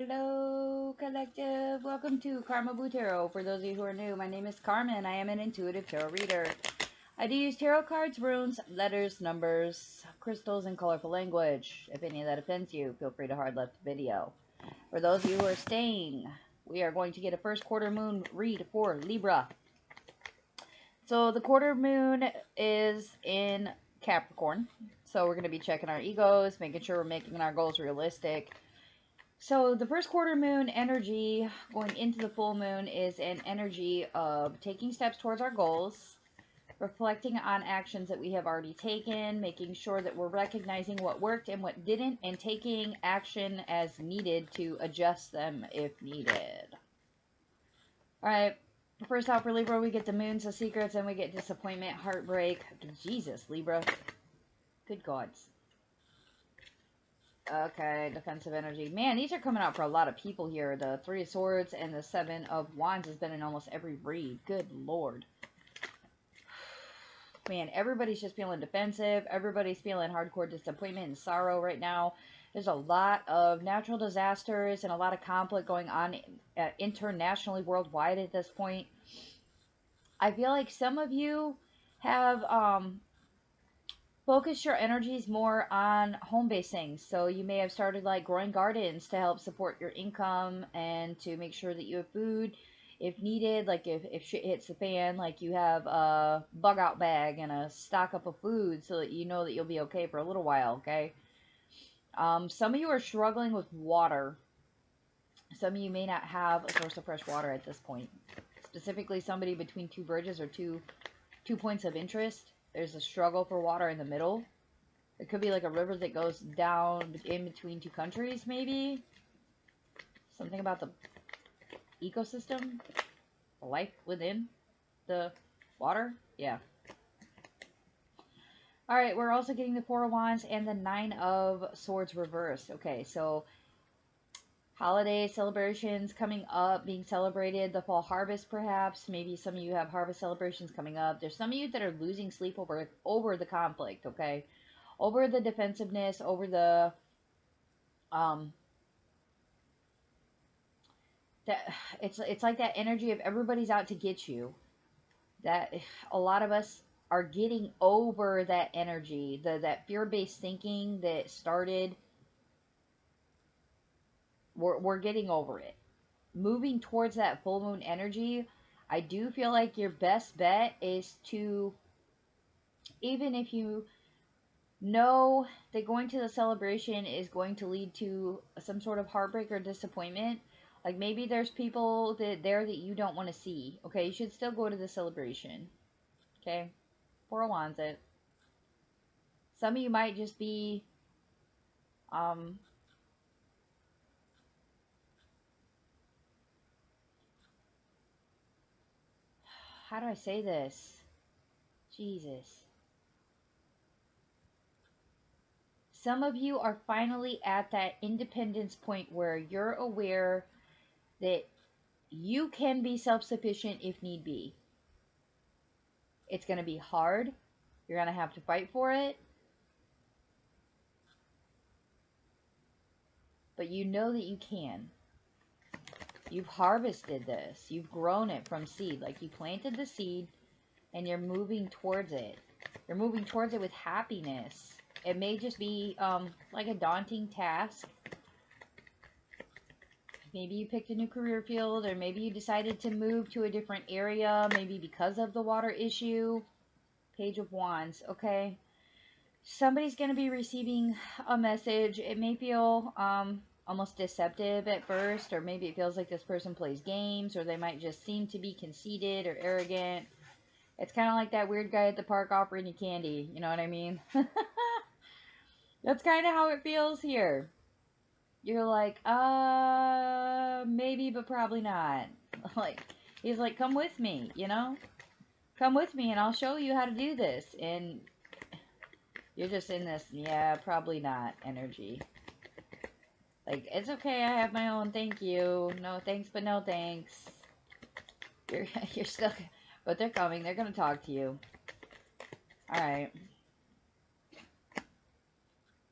Hello, collective. Welcome to Carmaboo Tarot. For those of you who are new, my name is Carmen. I am an intuitive tarot reader. I do use tarot cards, runes, letters, numbers, crystals, and colorful language. If any of that offends you, feel free to hard left the video. For those of you who are staying, we are going to get a first quarter moon read for Libra. So the quarter moon is in Capricorn. So we're going to be checking our egos, making sure we're making our goals realistic. So the first quarter moon energy going into the full moon is an energy of taking steps towards our goals, reflecting on actions that we have already taken, making sure that we're recognizing what worked and what didn't, and taking action as needed to adjust them if needed. Alright, first off for Libra, we get the moons of secrets, and we get disappointment, heartbreak. Jesus, Libra. Good gods. Okay, defensive energy. Man, these are coming out for a lot of people here. The Three of Swords and the Seven of Wands has been in almost every read. Good Lord. Man, everybody's just feeling defensive. Everybody's feeling hardcore disappointment and sorrow right now. There's a lot of natural disasters and a lot of conflict going on internationally, worldwide at this point. I feel like some of you have focus your energies more on home-based things. So you may have started like growing gardens to help support your income and to make sure that you have food if needed. Like if shit hits the fan, like you have a bug out bag and a stock up of food so that you know that you'll be okay for a little while, okay? Some of you are struggling with water. Some of you may not have a source of fresh water at this point. Specifically, somebody between two bridges or two points of interest. There's a struggle for water in the middle. It could be like a river that goes down in between two countries, maybe. Something about the ecosystem, life within the water. Yeah. Alright, we're also getting the Four of Wands and the Nine of Swords reversed. Okay, so holiday celebrations coming up, being celebrated, the fall harvest perhaps. Maybe some of you have harvest celebrations coming up. There's some of you that are losing sleep over the conflict, okay? Over the defensiveness, over the that it's like that energy of everybody's out to get you. That a lot of us are getting over that energy, that fear-based thinking that started. We're getting over it. Moving towards that full moon energy, I do feel like your best bet is to, even if you know that going to the celebration is going to lead to some sort of heartbreak or disappointment, like maybe there's people there that you don't want to see, okay, you should still go to the celebration, okay? Four of Wands it. Some of you might just be, how do I say this? Jesus. Some of you are finally at that independence point where you're aware that you can be self-sufficient if need be. It's going to be hard. You're going to have to fight for it. But you know that you can. You've harvested this. You've grown it from seed. Like you planted the seed and you're moving towards it. You're moving towards it with happiness. It may just be like a daunting task. Maybe you picked a new career field, or maybe you decided to move to a different area, maybe because of the water issue. Page of Wands, okay? Somebody's going to be receiving a message. It may feel almost deceptive at first, or maybe it feels like this person plays games, or they might just seem to be conceited or arrogant. It's kind of like that weird guy at the park offering you candy, you know what I mean? That's kind of how it feels here. You're like, maybe, but probably not. Like, he's like, come with me, you know? Come with me and I'll show you how to do this. And you're just in this, yeah, probably not energy. Like, it's okay, I have my own, thank you. No thanks, but no thanks. You're still, but they're coming, they're gonna talk to you. Alright.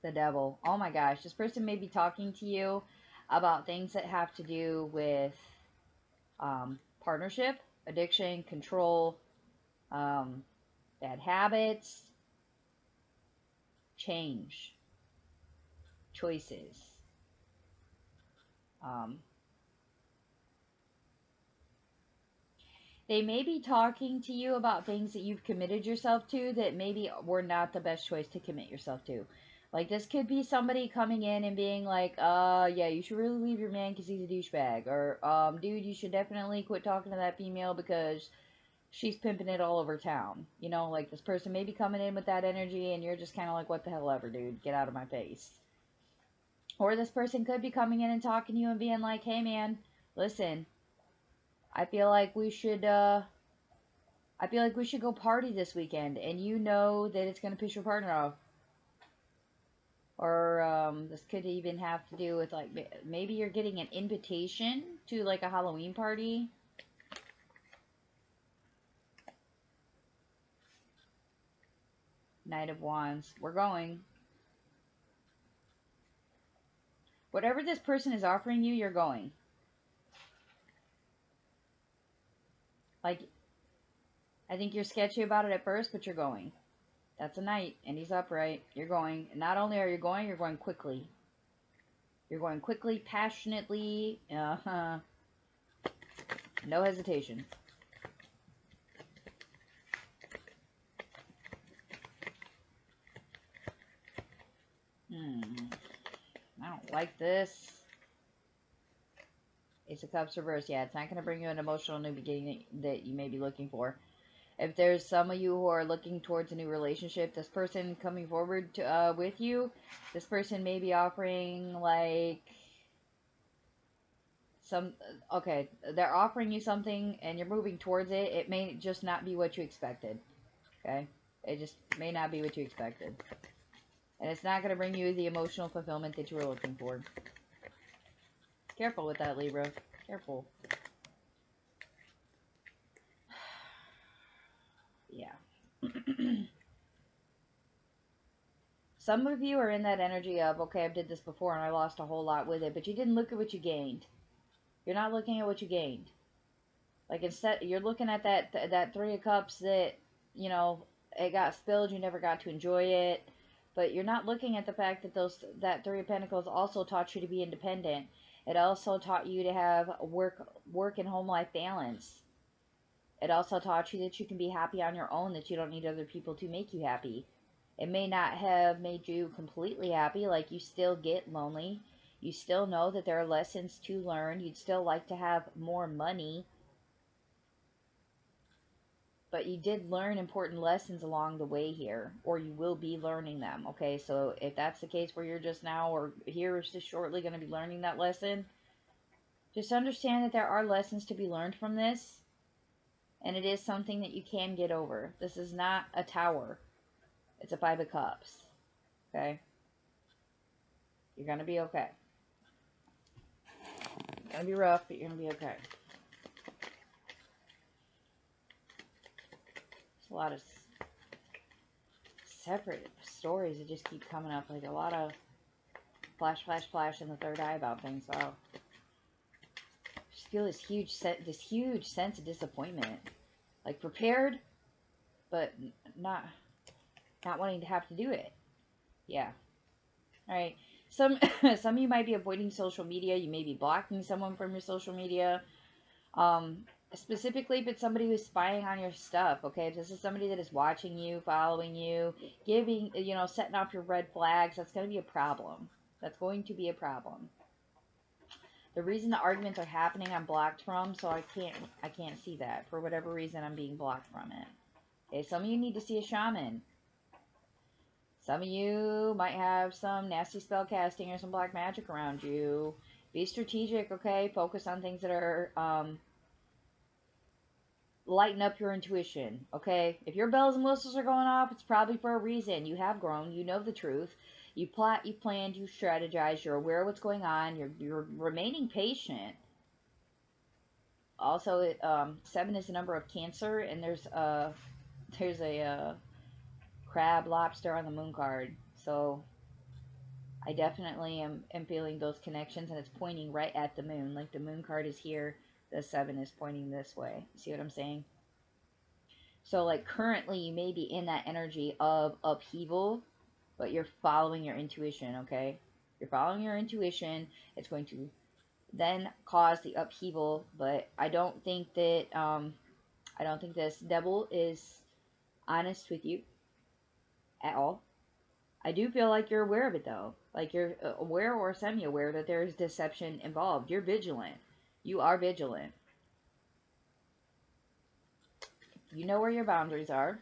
The devil. Oh my gosh, this person may be talking to you about things that have to do with partnership, addiction, control, um, bad habits, change, choices. Um, they may be talking to you about things that you've committed yourself to that maybe were not the best choice to commit yourself to. Like, this could be somebody coming in and being like, yeah, you should really leave your man because he's a douchebag. Or, dude, you should definitely quit talking to that female because she's pimping it all over town. You know, like, this person may be coming in with that energy and you're just kind of like, what the hell ever, dude. Get out of my face. Or this person could be coming in and talking to you and being like, hey, man, listen, I feel like we should, I feel like we should go party this weekend, and you know that it's going to piss your partner off. Or this could even have to do with, like, maybe you're getting an invitation to, like, a Halloween party. Knight of Wands. We're going. Whatever this person is offering you, you're going. Like, I think you're sketchy about it at first, but you're going. That's a knight, and he's upright. You're going. And not only are you going, you're going quickly. You're going quickly, passionately. No hesitation. I don't like this. Ace of Cups reversed. Yeah, it's not going to bring you an emotional new beginning that you may be looking for. If there's some of you who are looking towards a new relationship, this person coming forward to, with you, this person may be offering, like, some, okay, they're offering you something and you're moving towards it. It may just not be what you expected, okay? It just may not be what you expected. And it's not going to bring you the emotional fulfillment that you were looking for. Careful with that, Libra. Careful. Yeah. Some of you are in that energy of, okay, I did this before and I lost a whole lot with it, but you didn't look at what you gained. You're not looking at what you gained. Like, instead, you're looking at that Three of Cups that, you know, it got spilled, you never got to enjoy it. But you're not looking at the fact that that Three of Pentacles also taught you to be independent. It also taught you to have work and home life balance. It also taught you that you can be happy on your own, that you don't need other people to make you happy. It may not have made you completely happy, like you still get lonely. You still know that there are lessons to learn. You'd still like to have more money. But you did learn important lessons along the way here, or you will be learning them, okay? So if that's the case where you're just now or here is just shortly going to be learning that lesson, just understand that there are lessons to be learned from this, and it is something that you can get over. This is not a tower. It's a Five of Cups, okay? You're going to be okay. It's going to be rough, but you're going to be okay. There's a lot of separate stories that just keep coming up. Like a lot of flash, flash, flash in the third eye about things. Wow. I just feel this huge sense of disappointment. Like prepared, but not wanting to have to do it. Yeah. All right. Some some of you might be avoiding social media. You may be blocking someone from your social media. Specifically if it's somebody who's spying on your stuff, okay? If this is somebody that is watching you, following you, giving, you know, setting off your red flags, that's going to be a problem. That's going to be a problem. The reason the arguments are happening, I'm blocked from, so I can't see that. For whatever reason, I'm being blocked from it. Okay, some of you need to see a shaman. Some of you might have some nasty spell casting or some black magic around you. Be strategic, okay? Focus on things that are, lighten up your intuition, okay? If your bells and whistles are going off, it's probably for a reason. You have grown. You know the truth. You plot, you planned, you strategize. You're aware of what's going on. You're remaining patient. Also, 7 is the number of Cancer, and there's a crab, lobster on the moon card. So I definitely am feeling those connections, and it's pointing right at the moon. Like the moon card is here, the 7 is pointing this way. See what I'm saying? So, like, currently you may be in that energy of upheaval, but you're following your intuition, okay? You're following your intuition. It's going to then cause the upheaval, but I don't think that, I don't think this devil is honest with you at all. I do feel like you're aware of it, though. Like, you're aware or semi-aware that there's deception involved. You're vigilant. You are vigilant. You know where your boundaries are.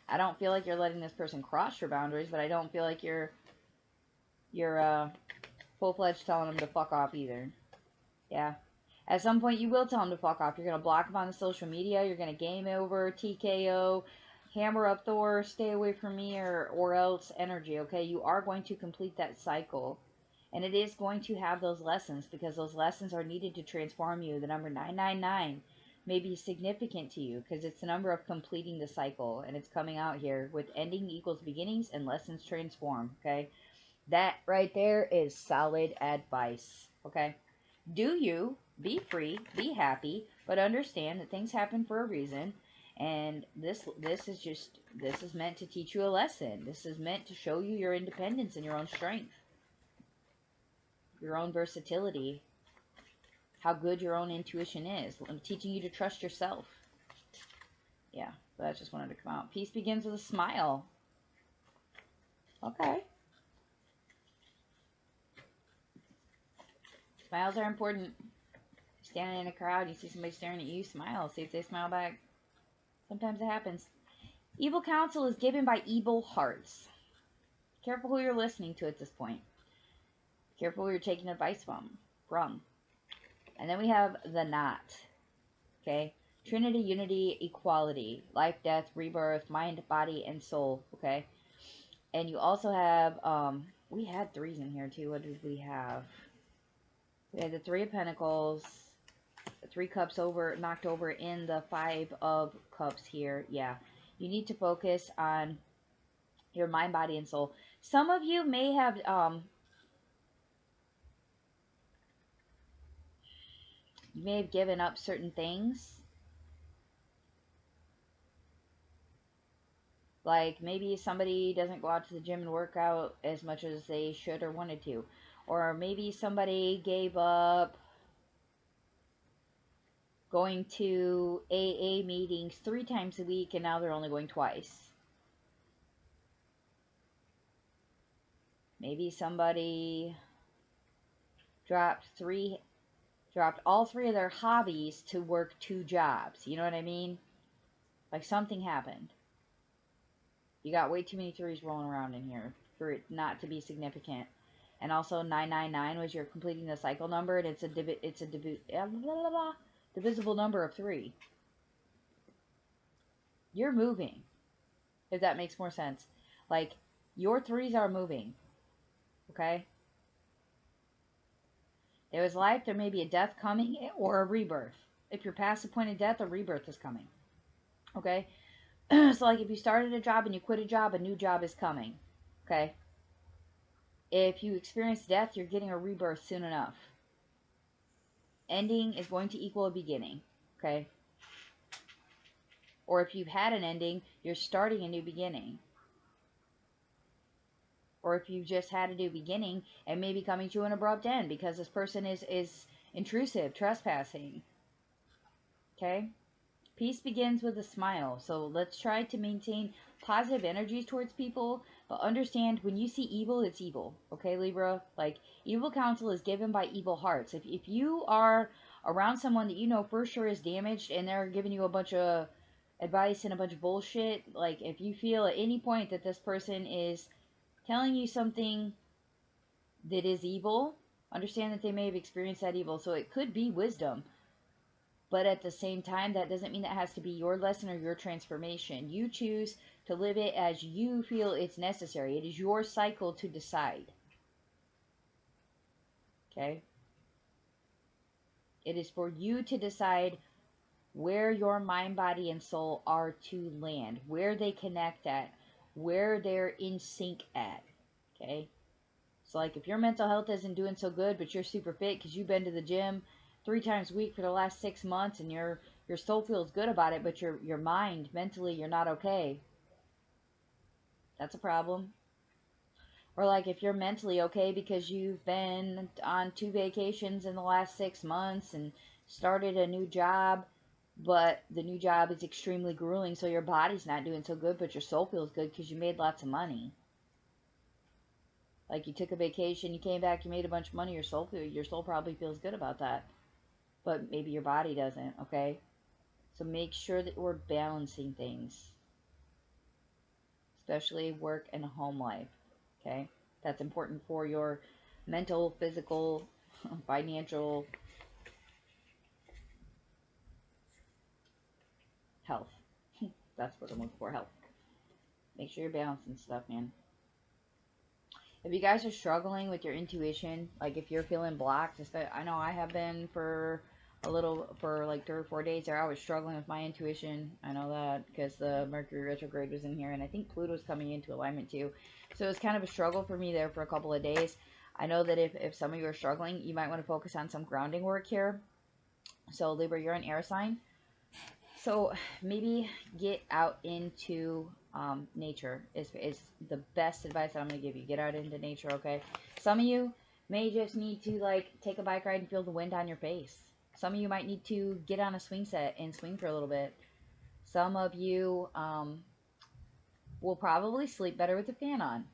I don't feel like you're letting this person cross your boundaries, but I don't feel like you're full-fledged telling them to fuck off either. Yeah. At some point, you will tell them to fuck off. You're going to block them on the social media. You're going to game over, TKO, hammer up Thor, stay away from me, or else energy, okay? You are going to complete that cycle. And it is going to have those lessons, because those lessons are needed to transform you. The number 999 may be significant to you, because it's the number of completing the cycle. And it's coming out here with ending equals beginnings and lessons transform, okay? That right there is solid advice, okay? Do you be free, be happy, but understand that things happen for a reason, and this is meant to teach you a lesson. This is meant to show you your independence and your own strength, your own versatility, how good your own intuition is. I'm teaching you to trust yourself. Yeah, but I just wanted to come out. Peace begins with a smile. Okay. Smiles are important. Standing in a crowd, you see somebody staring at you, smile. See if they smile back. Sometimes it happens. Evil counsel is given by evil hearts. Careful who you're listening to at this point. Careful who you're taking advice from. And then we have the knot. Okay? Trinity, unity, equality. Life, death, rebirth, mind, body, and soul. Okay? And you also have, we had threes in here too. What did we have? We had the Three of Pentacles. The 3 cups knocked over in the 5 of cups here. Yeah. You need to focus on your mind, body, and soul. Some of you may have, you may have given up certain things. Like maybe somebody doesn't go out to the gym and work out as much as they should or wanted to. Or maybe somebody gave up going to AA meetings 3 times a week and now they're only going twice. Maybe somebody dropped all 3 of their hobbies to work 2 jobs. You know what I mean? Like something happened. You got way too many 3s rolling around in here for it not to be significant. And also 999 was your completing the cycle number, and it's a divisible number of 3. You're moving, if that makes more sense. Like your 3s are moving. Okay? There is life, there may be a death coming or a rebirth. If you're past the point of death, a rebirth is coming. Okay? So like if you started a job and you quit a job, a new job is coming. Okay? If you experience death, you're getting a rebirth soon enough. Ending is going to equal a beginning. Okay? Or if you've had an ending, you're starting a new beginning. Or if you've just had a new beginning and maybe coming to an abrupt end because this person is intrusive, trespassing. Okay? Peace begins with a smile. So let's try to maintain positive energies towards people, but understand when you see evil, it's evil. Okay, Libra? Like, evil counsel is given by evil hearts. If you are around someone that you know for sure is damaged and they're giving you a bunch of advice and a bunch of bullshit, like if you feel at any point that this person is telling you something that is evil, understand that they may have experienced that evil. So it could be wisdom. But at the same time, that doesn't mean that has to be your lesson or your transformation. You choose to live it as you feel it's necessary. It is your cycle to decide. Okay? It is for you to decide where your mind, body, and soul are to land, where they connect at, where they're in sync at. Okay? So, like, if your mental health isn't doing so good, but you're super fit because you've been to the gym 3 times a week for the last 6 months, and your soul feels good about it, but your mind, mentally, you're not okay. That's a problem. Or like if you're mentally okay because you've been on 2 vacations in the last 6 months and started a new job, but the new job is extremely grueling, so your body's not doing so good, but your soul feels good because you made lots of money. Like you took a vacation, you came back, you made a bunch of money, your soul probably feels good about that. But maybe your body doesn't, okay? So make sure that we're balancing things, especially work and home life, okay? That's important for your mental, physical, financial health. That's what I'm looking for, health. Make sure you're balancing stuff, man. If you guys are struggling with your intuition, like if you're feeling blocked, I know I have been for for like 3 or 4 days there. I was struggling with my intuition. I know that because the Mercury retrograde was in here, and I think Pluto's coming into alignment too. So it was kind of a struggle for me there for a couple of days. I know that if some of you are struggling, you might want to focus on some grounding work here. So Libra, you're an air sign. So maybe get out into nature is the best advice that I'm going to give you. Get out into nature, okay? Some of you may just need to like take a bike ride and feel the wind on your face. Some of you might need to get on a swing set and swing for a little bit. Some of you will probably sleep better with the fan on.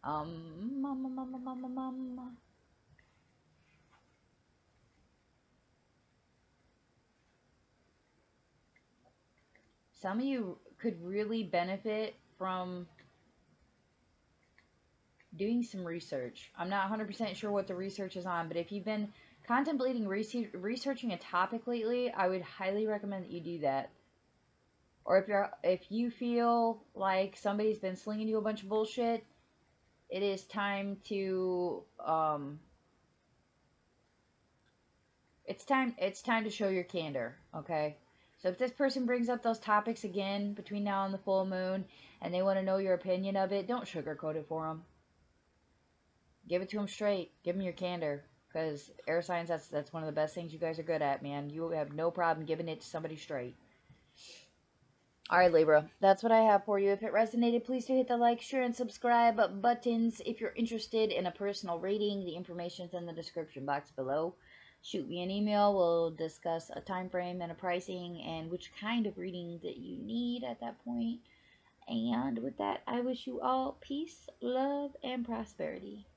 Um, um, um, um, um, um, um. Some of you could really benefit from doing some research. I'm not 100% sure what the research is on, but if you've been contemplating researching a topic lately, I would highly recommend that you do that. Or if you feel like somebody's been slinging you a bunch of bullshit, it is time to it's time to show your candor, okay? So if this person brings up those topics again between now and the full moon and they want to know your opinion of it, don't sugarcoat it for them. Give it to them straight. Give them your candor. Because air signs, that's one of the best things you guys are good at, man. You have no problem giving it to somebody straight. All right, Libra. That's what I have for you. If it resonated, please do hit the like, share, and subscribe buttons. If you're interested in a personal reading, the information's in the description box below. Shoot me an email. We'll discuss a time frame and a pricing and which kind of reading that you need at that point. And with that, I wish you all peace, love, and prosperity.